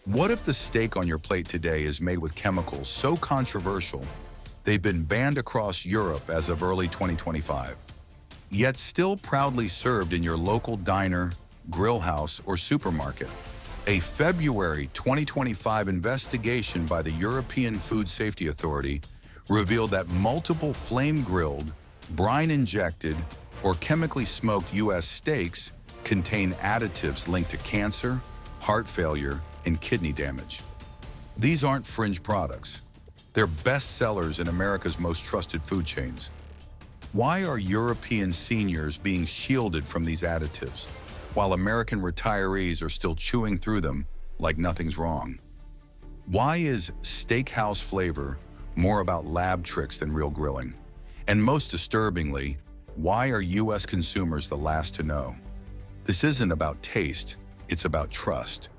What if the steak on your plate today is made with chemicals so controversial they've been banned across Europe as of early 2025, yet still proudly served in your local diner, grill house, or supermarket? A February 2025 investigation by the European Food Safety Authority revealed that multiple flame-grilled, brine-injected, or chemically smoked U.S. steaks contain additives linked to cancer, heart failure, and kidney damage. These aren't fringe products. They're best sellers in America's most trusted food chains. Why are European seniors being shielded from these additives, while American retirees are still chewing through them like nothing's wrong? Why is steakhouse flavor more about lab tricks than real grilling? And most disturbingly, why are U.S. consumers the last to know? This isn't about taste, it's about trust.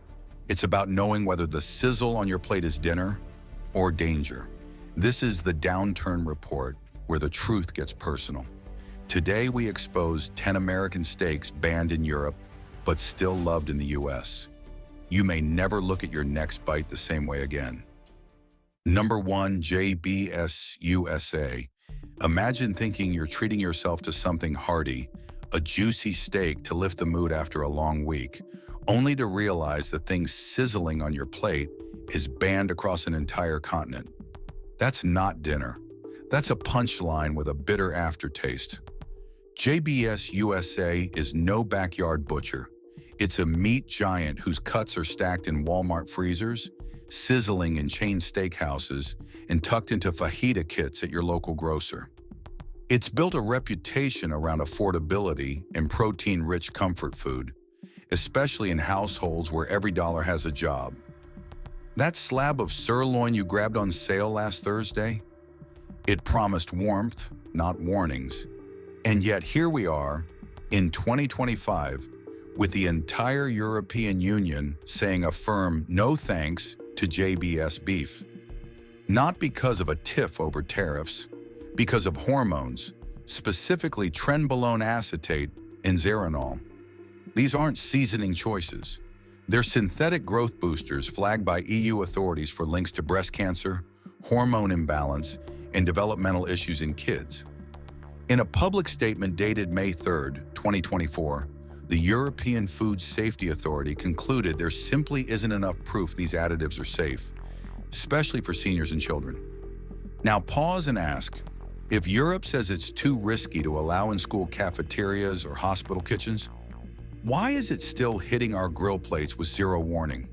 It's about knowing whether the sizzle on your plate is dinner or danger. This is the Downturn Report, where the truth gets personal. Today we expose 10 American steaks banned in Europe, but still loved in the US. You may never look at your next bite the same way again. Number 1, JBS USA. Imagine thinking you're treating yourself to something hearty, a juicy steak to lift the mood after a long week, only to realize the thing sizzling on your plate is banned across an entire continent. That's not dinner. That's a punchline with a bitter aftertaste. JBS USA is no backyard butcher. It's a meat giant whose cuts are stacked in Walmart freezers, sizzling in chain steakhouses, and tucked into fajita kits at your local grocer. It's built a reputation around affordability and protein-rich comfort food, especially in households where every dollar has a job. That slab of sirloin you grabbed on sale last Thursday? It promised warmth, not warnings. And yet here we are, in 2025, with the entire European Union saying a firm no thanks to JBS beef. Not because of a tiff over tariffs, because of hormones, specifically trenbolone acetate and zeranol. These aren't seasoning choices. They're synthetic growth boosters flagged by EU authorities for links to breast cancer, hormone imbalance, and developmental issues in kids. In a public statement dated May 3, 2024, the European Food Safety Authority concluded there simply isn't enough proof these additives are safe, especially for seniors and children. Now pause and ask, if Europe says it's too risky to allow in school cafeterias or hospital kitchens, why is it still hitting our grill plates with zero warning?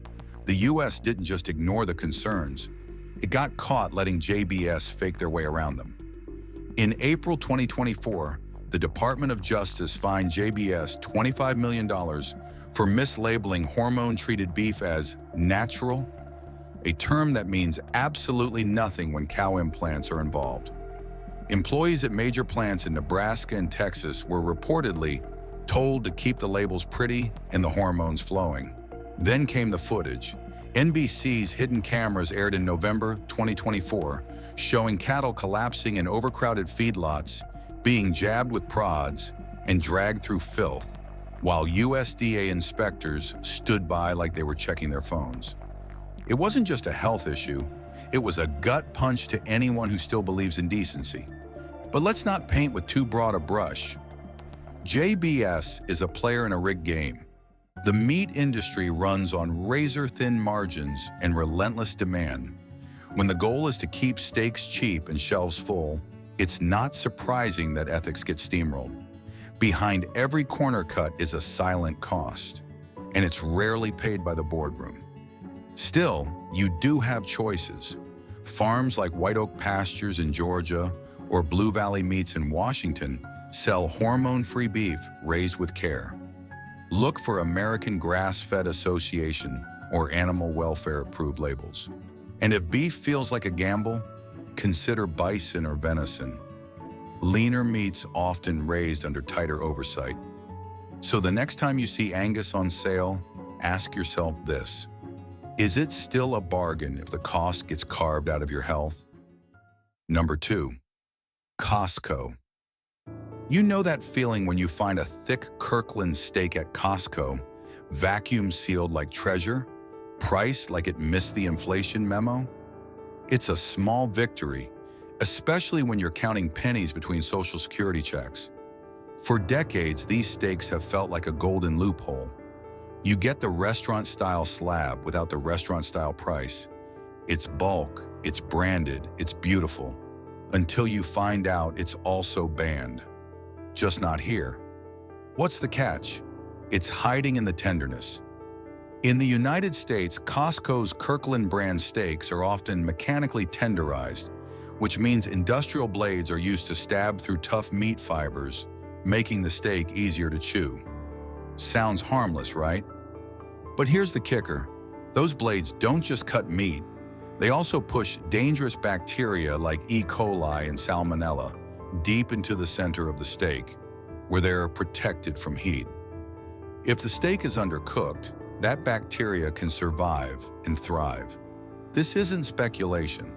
The US didn't just ignore the concerns. It got caught letting JBS fake their way around them. In April 2024, the Department of Justice fined JBS $25 million for mislabeling hormone-treated beef as natural, a term that means absolutely nothing when cow implants are involved. Employees at major plants in Nebraska and Texas were reportedly told to keep the labels pretty and the hormones flowing. Then came the footage. NBC's hidden cameras aired in November 2024, showing cattle collapsing in overcrowded feedlots, being jabbed with prods, and dragged through filth, while USDA inspectors stood by like they were checking their phones. It wasn't just a health issue, it was a gut punch to anyone who still believes in decency. But let's not paint with too broad a brush. JBS is a player in a rigged game. The meat industry runs on razor-thin margins and relentless demand. When the goal is to keep steaks cheap and shelves full, it's not surprising that ethics get steamrolled. Behind every corner cut is a silent cost, and it's rarely paid by the boardroom. Still, you do have choices. Farms like White Oak Pastures in Georgia or Blue Valley Meats in Washington sell hormone-free beef raised with care. Look for American Grass-Fed Association or Animal Welfare-approved labels. And if beef feels like a gamble, consider bison or venison. Leaner meats often raised under tighter oversight. So the next time you see Angus on sale, ask yourself this: is it still a bargain if the cost gets carved out of your health? Number 2, Costco. You know that feeling when you find a thick Kirkland steak at Costco, vacuum sealed like treasure, Priced like it missed the inflation memo? It's a small victory, especially when you're counting pennies between Social Security checks. For decades, these steaks have felt like a golden loophole. You get the restaurant-style slab without the restaurant-style price. It's bulk, it's branded, it's beautiful, until you find out it's also banned. Just not here. What's the catch? It's hiding in the tenderness. In the United States, Costco's Kirkland brand steaks are often mechanically tenderized, which means industrial blades are used to stab through tough meat fibers, making the steak easier to chew. Sounds harmless, right? But here's the kicker. Those blades don't just cut meat. They also push dangerous bacteria like E. coli and Salmonella deep into the center of the steak, where they are protected from heat. If the steak is undercooked, that bacteria can survive and thrive. This isn't speculation.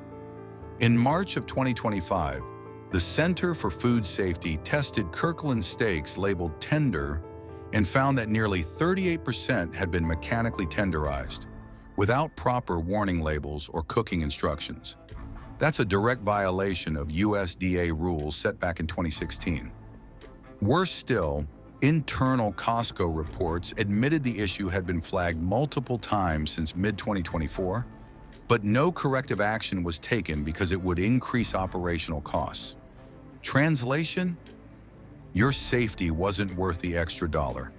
In March of 2025, the Center for Food Safety tested Kirkland steaks labeled tender and found that nearly 38% had been mechanically tenderized, without proper warning labels or cooking instructions. That's a direct violation of USDA rules set back in 2016. Worse still, internal Costco reports admitted the issue had been flagged multiple times since mid-2024, but no corrective action was taken because it would increase operational costs. Translation? Your safety wasn't worth the extra dollar.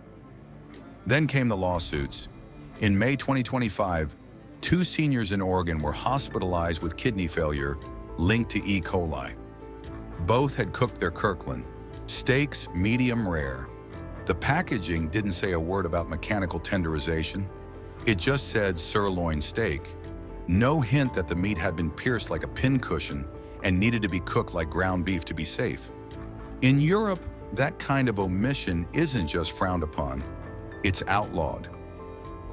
Then came the lawsuits. In May 2025, 2 seniors in Oregon were hospitalized with kidney failure linked to E. coli. Both had cooked their Kirkland steaks medium rare. The packaging didn't say a word about mechanical tenderization. It just said sirloin steak. No hint that the meat had been pierced like a pincushion and needed to be cooked like ground beef to be safe. In Europe, that kind of omission isn't just frowned upon, it's outlawed.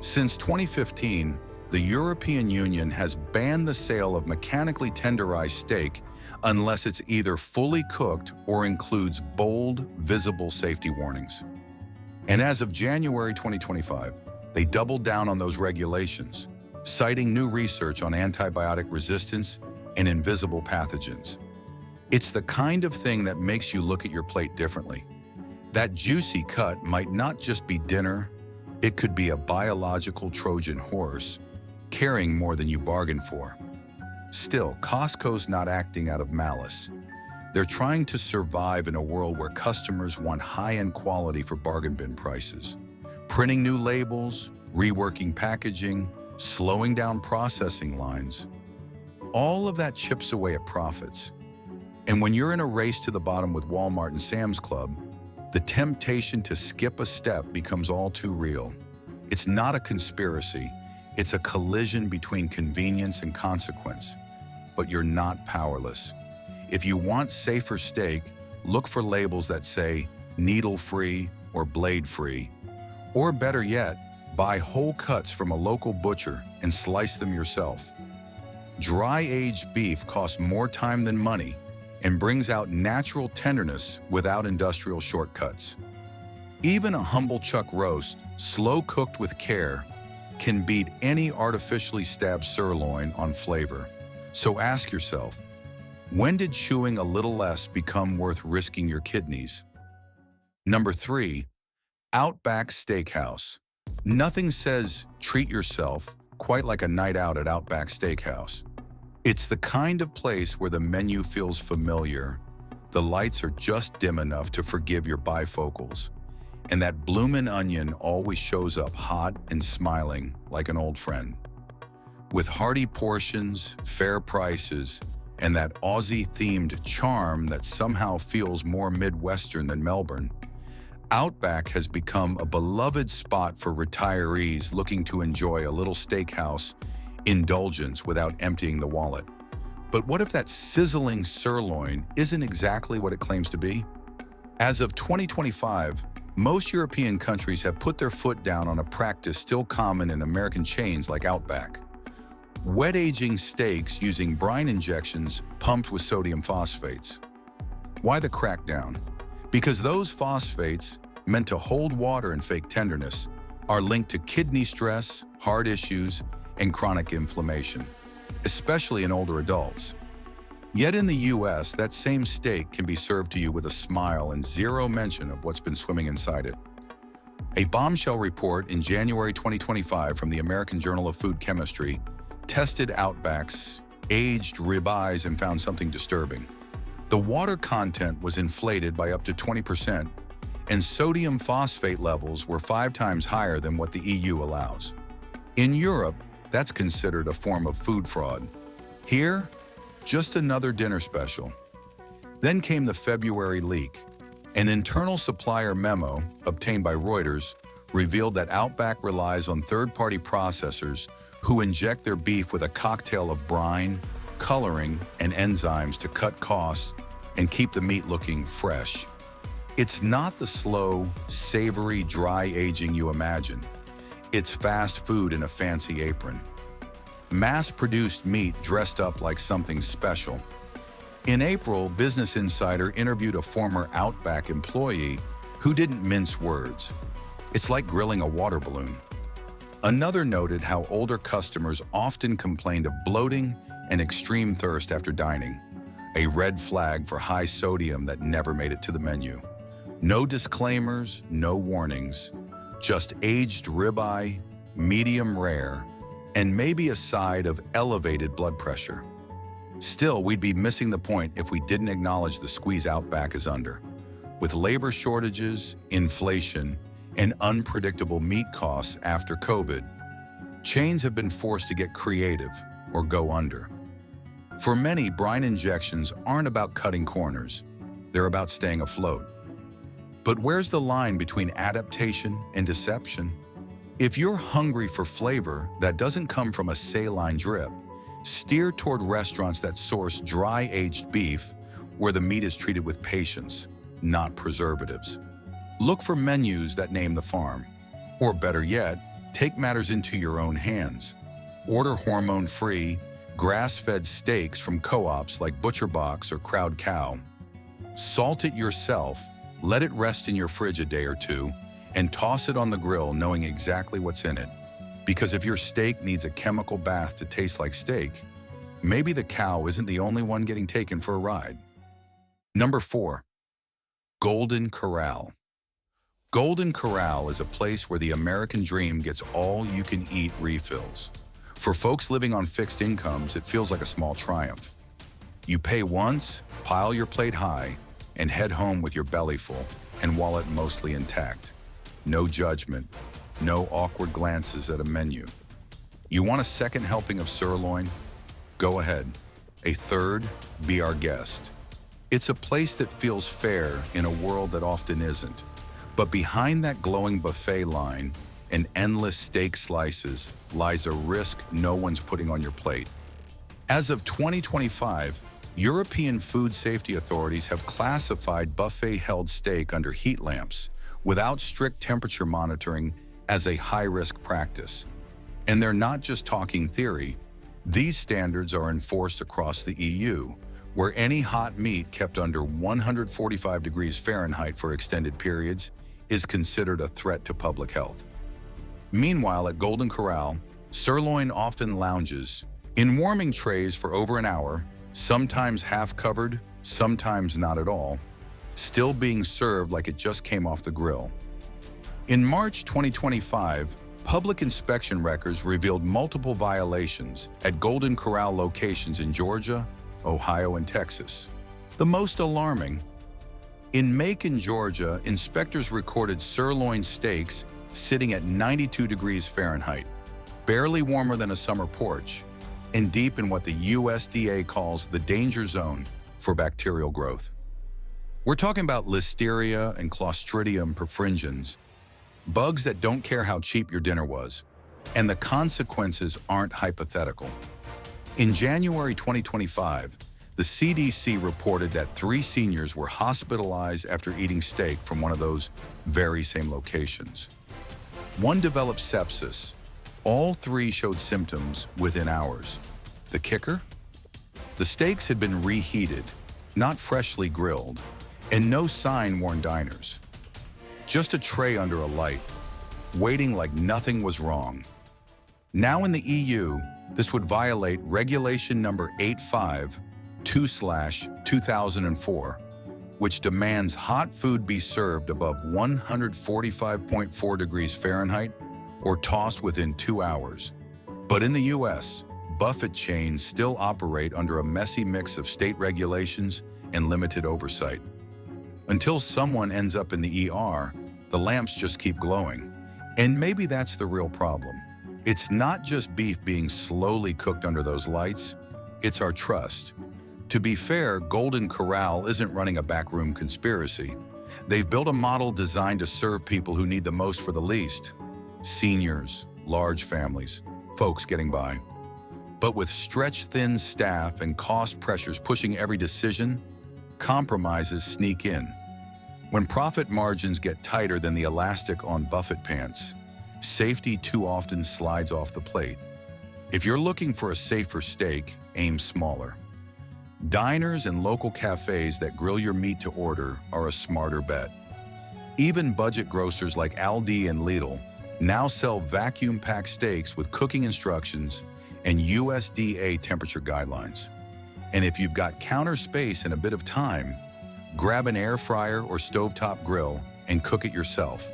Since 2015, the European Union has banned the sale of mechanically tenderized steak unless it's either fully cooked or includes bold, visible safety warnings. And as of January 2025, they doubled down on those regulations, citing new research on antibiotic resistance and invisible pathogens. It's the kind of thing that makes you look at your plate differently. That juicy cut might not just be dinner, it could be a biological Trojan horse, carrying more than you bargained for. Still, Costco's not acting out of malice. They're trying to survive in a world where customers want high-end quality for bargain bin prices. Printing new labels, reworking packaging, slowing down processing lines. All of that chips away at profits. And when you're in a race to the bottom with Walmart and Sam's Club, the temptation to skip a step becomes all too real. It's not a conspiracy, it's a collision between convenience and consequence. But you're not powerless. If you want safer steak, look for labels that say needle-free or blade-free. Or better yet, buy whole cuts from a local butcher and slice them yourself. Dry-aged beef costs more time than money and brings out natural tenderness without industrial shortcuts. Even a humble chuck roast, slow cooked with care, can beat any artificially stabbed sirloin on flavor. So ask yourself, when did chewing a little less become worth risking your kidneys? Number 3, Outback Steakhouse. Nothing says treat yourself quite like a night out at Outback Steakhouse. It's the kind of place where the menu feels familiar, the lights are just dim enough to forgive your bifocals, and that bloomin' onion always shows up hot and smiling like an old friend. With hearty portions, fair prices, and that Aussie-themed charm that somehow feels more Midwestern than Melbourne, Outback has become a beloved spot for retirees looking to enjoy a little steakhouse indulgence without emptying the wallet. But what if that sizzling sirloin isn't exactly what it claims to be? As of 2025, most European countries have put their foot down on a practice still common in American chains like Outback. Wet aging steaks using brine injections pumped with sodium phosphates. Why the crackdown? Because those phosphates, meant to hold water and fake tenderness, are linked to kidney stress, heart issues, and chronic inflammation, especially in older adults. Yet in the US, that same steak can be served to you with a smile and zero mention of what's been swimming inside it. A bombshell report in January 2025 from the American Journal of Food Chemistry tested Outback's aged ribeyes and found something disturbing. The water content was inflated by up to 20%, and sodium phosphate levels were 5 times higher than what the EU allows. In Europe, that's considered a form of food fraud. Here, just another dinner special. Then came the February leak. An internal supplier memo, obtained by Reuters, revealed that Outback relies on third-party processors who inject their beef with a cocktail of brine, coloring, and enzymes to cut costs and keep the meat looking fresh. It's not the slow, savory, dry aging you imagine. It's fast food in a fancy apron. Mass-produced meat dressed up like something special. In April, Business Insider interviewed a former Outback employee who didn't mince words. It's like grilling a water balloon. Another noted how older customers often complained of bloating and extreme thirst after dining, a red flag for high sodium that never made it to the menu. No disclaimers, no warnings, just aged ribeye, medium rare, and maybe a side of elevated blood pressure. Still, we'd be missing the point if we didn't acknowledge the squeeze Outback is under. With labor shortages, inflation, and unpredictable meat costs after COVID, chains have been forced to get creative or go under. For many, brine injections aren't about cutting corners. They're about staying afloat. But where's the line between adaptation and deception? If you're hungry for flavor that doesn't come from a saline drip, steer toward restaurants that source dry-aged beef where the meat is treated with patience, not preservatives. Look for menus that name the farm. Or better yet, take matters into your own hands. Order hormone-free, grass-fed steaks from co-ops like ButcherBox or Crowd Cow. Salt it yourself, let it rest in your fridge a day or two, and toss it on the grill knowing exactly what's in it. Because if your steak needs a chemical bath to taste like steak, maybe the cow isn't the only one getting taken for a ride. Number 4. Golden Corral. Golden Corral is a place where the American dream gets all-you-can-eat refills. For folks living on fixed incomes, it feels like a small triumph. You pay once, pile your plate high, and head home with your belly full and wallet mostly intact. No judgment, no awkward glances at a menu. You want a second helping of sirloin? Go ahead. A third? Be our guest. It's a place that feels fair in a world that often isn't. But behind that glowing buffet line and endless steak slices lies a risk no one's putting on your plate. As of 2025, European food safety authorities have classified buffet-held steak under heat lamps without strict temperature monitoring as a high-risk practice. And they're not just talking theory. These standards are enforced across the EU, where any hot meat kept under 145 degrees Fahrenheit for extended periods is considered a threat to public health. Meanwhile, at Golden Corral, sirloin often lounges in warming trays for over an hour, sometimes half-covered, sometimes not at all, still being served like it just came off the grill. In March 2025, public inspection records revealed multiple violations at Golden Corral locations in Georgia, Ohio, and Texas. The most alarming, in Macon, Georgia, inspectors recorded sirloin steaks sitting at 92 degrees Fahrenheit, barely warmer than a summer porch, and deep in what the USDA calls the danger zone for bacterial growth. We're talking about Listeria and Clostridium perfringens, bugs that don't care how cheap your dinner was, and the consequences aren't hypothetical. In January 2025, the CDC reported that 3 seniors were hospitalized after eating steak from one of those very same locations. One developed sepsis. All 3 showed symptoms within hours. The kicker? The steaks had been reheated, not freshly grilled, and no sign warned diners. Just a tray under a light, waiting like nothing was wrong. Now in the EU, this would violate Regulation number 852/2004, which demands hot food be served above 145.4 degrees Fahrenheit or tossed within 2 hours. But in the US, buffet chains still operate under a messy mix of state regulations and limited oversight. Until someone ends up in the ER, the lamps just keep glowing. And maybe that's the real problem. It's not just beef being slowly cooked under those lights, it's our trust. To be fair, Golden Corral isn't running a backroom conspiracy. They've built a model designed to serve people who need the most for the least. Seniors, large families, folks getting by. But with stretched-thin staff and cost pressures pushing every decision, compromises sneak in. When profit margins get tighter than the elastic on buffet pants, safety too often slides off the plate. If you're looking for a safer steak, aim smaller. Diners and local cafes that grill your meat to order are a smarter bet. Even budget grocers like Aldi and Lidl now sell vacuum-packed steaks with cooking instructions and USDA temperature guidelines. And if you've got counter space and a bit of time, grab an air fryer or stovetop grill and cook it yourself.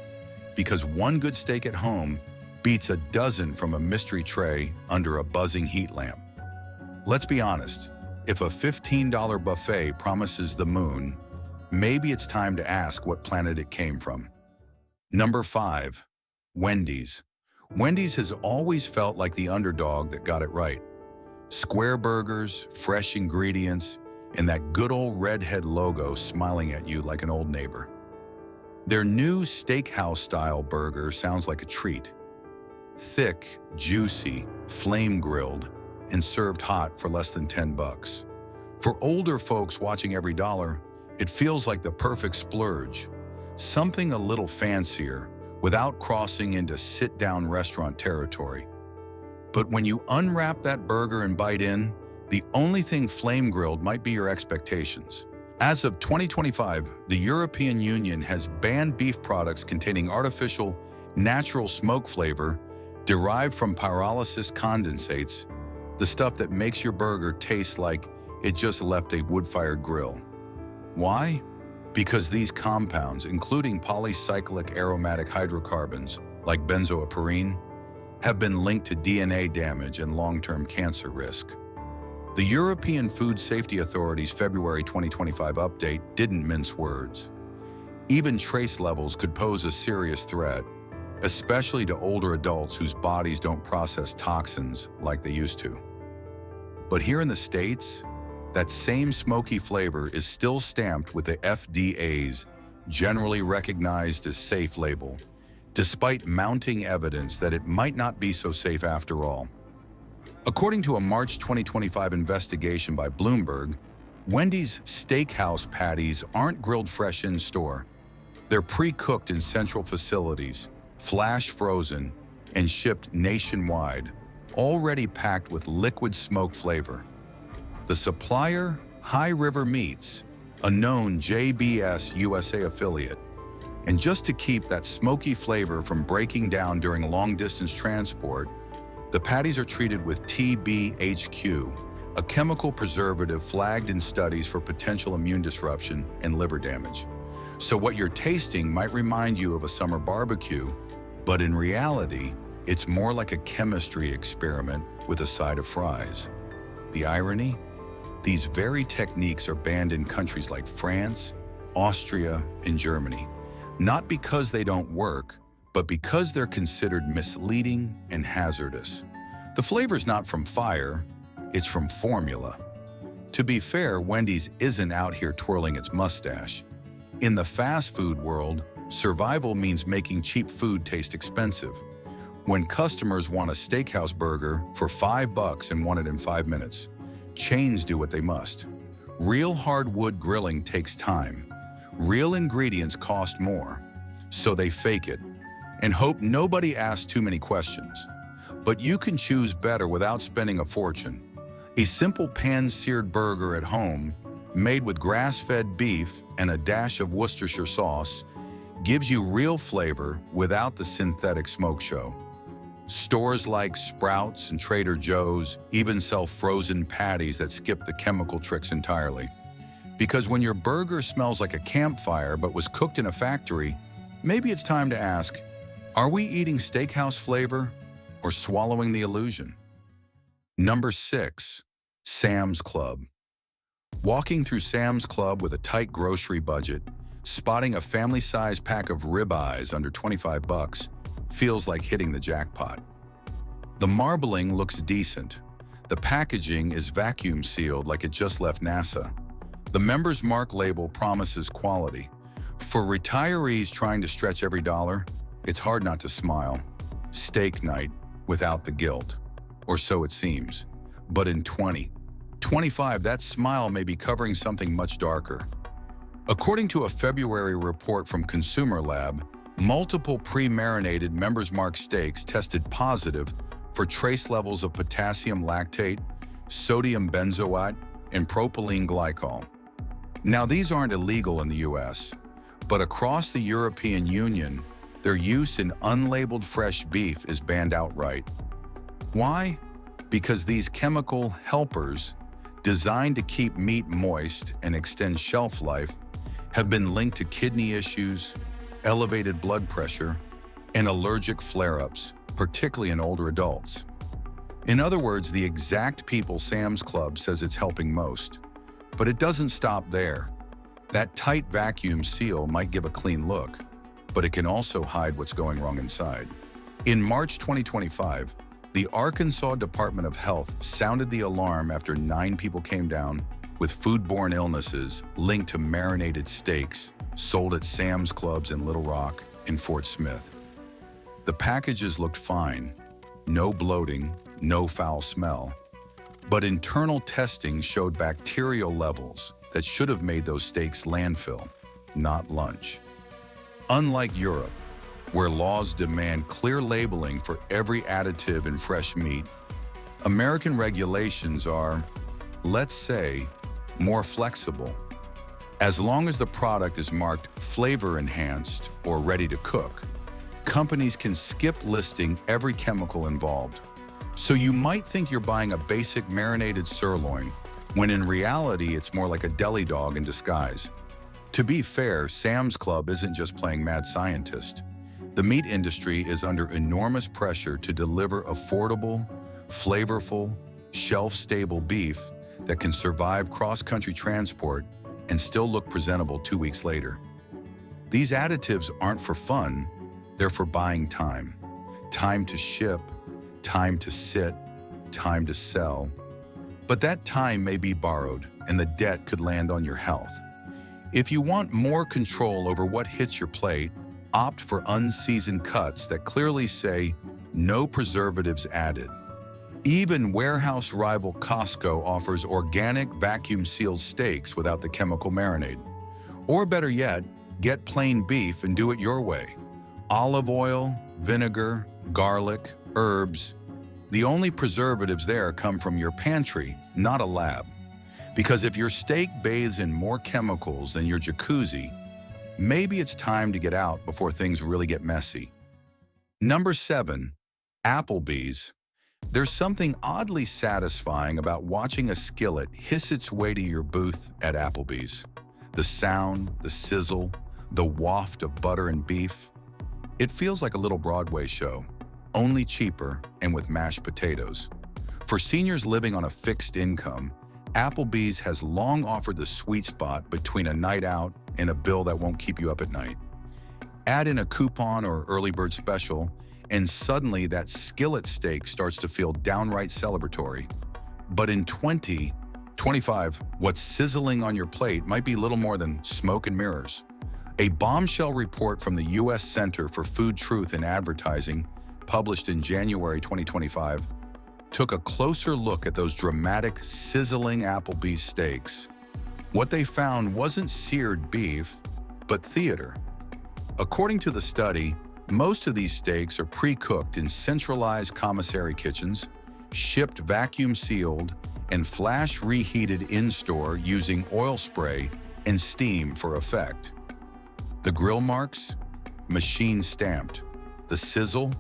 Because one good steak at home beats a dozen from a mystery tray under a buzzing heat lamp. Let's be honest, if a $15 buffet promises the moon, maybe it's time to ask what planet it came from. Number 5, Wendys. Wendys has always felt like the underdog that got it right. Square burgers, fresh ingredients, and that good old redhead logo smiling at you like an old neighbor. Their new steakhouse-style burger sounds like a treat. Thick, juicy, flame-grilled, and served hot for less than $10. For older folks watching every dollar, it feels like the perfect splurge. Something a little fancier, without crossing into sit-down restaurant territory. But when you unwrap that burger and bite in, the only thing flame-grilled might be your expectations. As of 2025, the European Union has banned beef products containing artificial, natural smoke flavor derived from pyrolysis condensates, the stuff that makes your burger taste like it just left a wood-fired grill. Why? Because these compounds, including polycyclic aromatic hydrocarbons like benzoaperine, have been linked to DNA damage and long-term cancer risk. The European Food Safety Authority's February 2025 update didn't mince words. Even trace levels could pose a serious threat, especially to older adults whose bodies don't process toxins like they used to. But here in the States, that same smoky flavor is still stamped with the FDA's generally recognized as safe label, despite mounting evidence that it might not be so safe after all. According to a March 2025 investigation by Bloomberg, Wendy's steakhouse patties aren't grilled fresh in store. They're pre-cooked in central facilities, flash frozen, and shipped nationwide, already packed with liquid smoke flavor. The supplier, High River Meats, a known JBS USA affiliate. And just to keep that smoky flavor from breaking down during long-distance transport, the patties are treated with TBHQ, a chemical preservative flagged in studies for potential immune disruption and liver damage. So what you're tasting might remind you of a summer barbecue, but in reality, it's more like a chemistry experiment with a side of fries. The irony? These very techniques are banned in countries like France, Austria, and Germany, not because they don't work, but because they're considered misleading and hazardous. The flavor's not from fire, it's from formula. To be fair, Wendy's isn't out here twirling its mustache. In the fast food world, survival means making cheap food taste expensive. When customers want a steakhouse burger for $5 and want it in 5 minutes, chains do what they must. Real hardwood grilling takes time. Real ingredients cost more, so they fake it and hope nobody asks too many questions. But you can choose better without spending a fortune. A simple pan-seared burger at home, made with grass-fed beef and a dash of Worcestershire sauce, gives you real flavor without the synthetic smoke show. Stores like Sprouts and Trader Joe's even sell frozen patties that skip the chemical tricks entirely. Because when your burger smells like a campfire but was cooked in a factory, maybe it's time to ask, are we eating steakhouse flavor or swallowing the illusion? Number 6. Sam's Club. Walking through Sam's Club with a tight grocery budget, spotting a family-sized pack of ribeyes under 25 bucks feels like hitting the jackpot. The marbling looks decent. The packaging is vacuum sealed like it just left NASA. The Member's Mark label promises quality. For retirees trying to stretch every dollar, it's hard not to smile. Steak night without the guilt. Or so it seems. But in 2025, that smile may be covering something much darker. According to a February report from Consumer Lab, multiple pre-marinated Member's Mark steaks tested positive for trace levels of potassium lactate, sodium benzoate, and propylene glycol. Now, these aren't illegal in the US, but across the European Union, their use in unlabeled fresh beef is banned outright. Why? Because these chemical helpers, designed to keep meat moist and extend shelf life, have been linked to kidney issues, elevated blood pressure, and allergic flare-ups, particularly in older adults. In other words, the exact people Sam's Club says it's helping most. But it doesn't stop there. That tight vacuum seal might give a clean look, but it can also hide what's going wrong inside. In March 2025, the Arkansas Department of Health sounded the alarm after 9 people came down with foodborne illnesses linked to marinated steaks sold at Sam's Clubs in Little Rock and Fort Smith. The packages looked fine, no bloating, no foul smell, but internal testing showed bacterial levels that should have made those steaks landfill, not lunch. Unlike Europe, where laws demand clear labeling for every additive in fresh meat, American regulations are, let's say, more flexible. As long as the product is marked flavor enhanced or ready to cook, companies can skip listing every chemical involved. So you might think you're buying a basic marinated sirloin, when in reality it's more like a deli dog in disguise. To be fair, Sam's Club isn't just playing mad scientist. The meat industry is under enormous pressure to deliver affordable, flavorful, shelf-stable beef that can survive cross-country transport and still look presentable 2 weeks later. These additives aren't for fun, they're for buying time. Time to ship, time to sit, time to sell. But that time may be borrowed, and the debt could land on your health. If you want more control over what hits your plate, opt for unseasoned cuts that clearly say, no preservatives added. Even warehouse rival Costco offers organic vacuum-sealed steaks without the chemical marinade. Or better yet, get plain beef and do it your way. Olive oil, vinegar, garlic, herbs. The only preservatives there come from your pantry, not a lab. Because if your steak bathes in more chemicals than your jacuzzi, maybe it's time to get out before things really get messy. Number 7, Applebees. There's something oddly satisfying about watching a skillet hiss its way to your booth at Applebees. The sound, the sizzle, the waft of butter and beef. It feels like a little Broadway show, only cheaper and with mashed potatoes. For seniors living on a fixed income, Applebees has long offered the sweet spot between a night out and a bill that won't keep you up at night. Add in a coupon or early bird special, and suddenly that skillet steak starts to feel downright celebratory. But in 2025, what's sizzling on your plate might be little more than smoke and mirrors. A bombshell report from the U.S. Center for Food Truth and Advertising, published in January 2025, took a closer look at those dramatic, sizzling Applebee's steaks. What they found wasn't seared beef, but theater. According to the study, most of these steaks are pre-cooked in centralized commissary kitchens, shipped vacuum-sealed, and flash reheated in-store using oil spray and steam for effect. The grill marks? Machine stamped. The sizzle?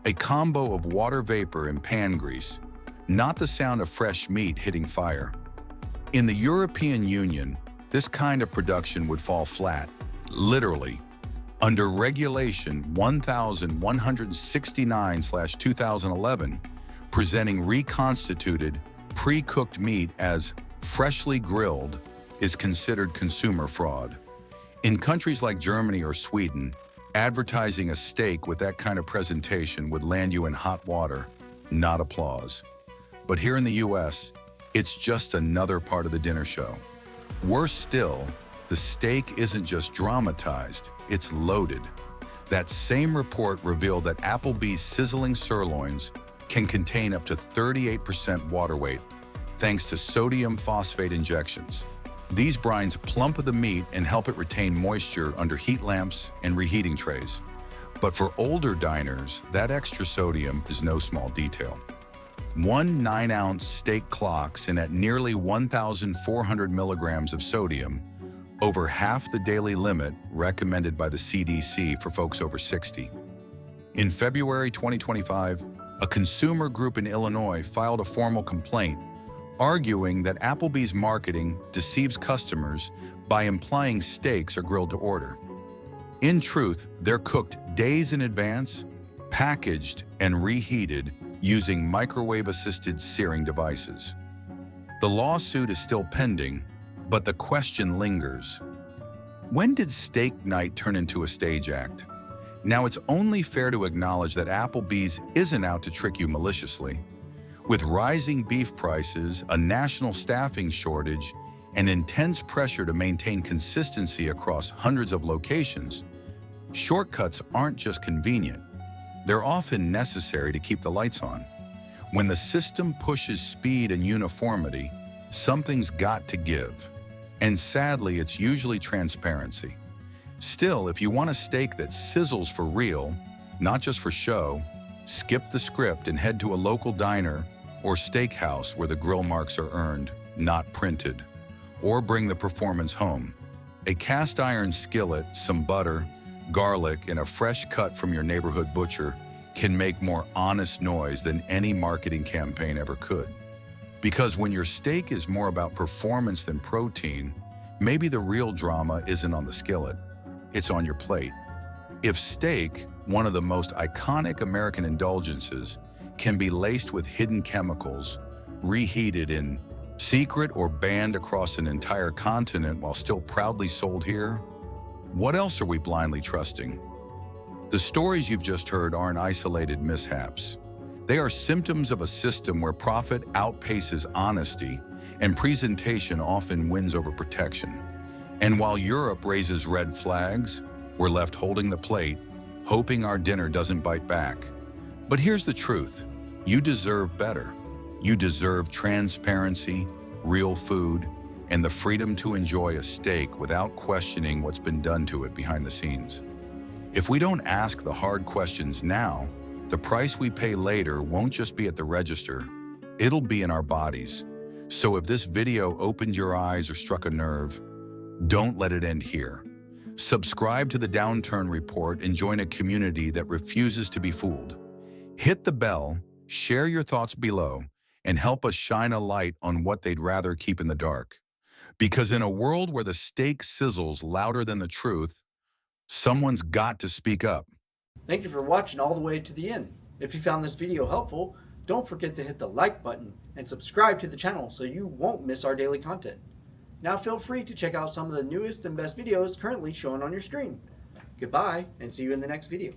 A combo of water vapor and pan grease, not the sound of fresh meat hitting fire. In the European Union, this kind of production would fall flat, literally. Under Regulation 1169/2011, presenting reconstituted, pre-cooked meat as freshly grilled is considered consumer fraud. In countries like Germany or Sweden, advertising a steak with that kind of presentation would land you in hot water, not applause. But here in the US, it's just another part of the dinner show. Worse still, the steak isn't just dramatized, it's loaded. That same report revealed that Applebee's sizzling sirloins can contain up to 38% water weight, thanks to sodium phosphate injections. These brines plump the meat and help it retain moisture under heat lamps and reheating trays. But for older diners, that extra sodium is no small detail. One 9-ounce steak clocks in at nearly 1,400 milligrams of sodium, over half the daily limit recommended by the CDC for folks over 60. In February 2025, a consumer group in Illinois filed a formal complaint arguing that Applebee's marketing deceives customers by implying steaks are grilled to order. In truth, they're cooked days in advance, packaged and reheated using microwave-assisted searing devices. The lawsuit is still pending, but the question lingers. When did steak night turn into a stage act? Now, it's only fair to acknowledge that Applebee's isn't out to trick you maliciously. With rising beef prices, a national staffing shortage, and intense pressure to maintain consistency across hundreds of locations, shortcuts aren't just convenient. They're often necessary to keep the lights on. When the system pushes speed and uniformity, something's got to give. And sadly, it's usually transparency. Still, if you want a steak that sizzles for real, not just for show, skip the script and head to a local diner or steakhouse where the grill marks are earned, not printed. Or bring the performance home. A cast iron skillet, some butter, garlic, and a fresh cut from your neighborhood butcher can make more honest noise than any marketing campaign ever could. Because when your steak is more about performance than protein, maybe the real drama isn't on the skillet, it's on your plate. If steak, one of the most iconic American indulgences, can be laced with hidden chemicals, reheated in secret or banned across an entire continent while still proudly sold here, what else are we blindly trusting? The stories you've just heard aren't isolated mishaps. They are symptoms of a system where profit outpaces honesty and presentation often wins over protection. And while Europe raises red flags, we're left holding the plate, hoping our dinner doesn't bite back. But here's the truth. You deserve better. You deserve transparency, real food, and the freedom to enjoy a steak without questioning what's been done to it behind the scenes. If we don't ask the hard questions now, the price we pay later won't just be at the register, it'll be in our bodies. So if this video opened your eyes or struck a nerve, don't let it end here. Subscribe to the Downturn Report and join a community that refuses to be fooled. Hit the bell, share your thoughts below, and help us shine a light on what they'd rather keep in the dark. Because in a world where the steak sizzles louder than the truth, someone's got to speak up. Thank you for watching all the way to the end. If you found this video helpful, don't forget to hit the like button and subscribe to the channel so you won't miss our daily content. Now feel free to check out some of the newest and best videos currently showing on your screen. Goodbye, and see you in the next video.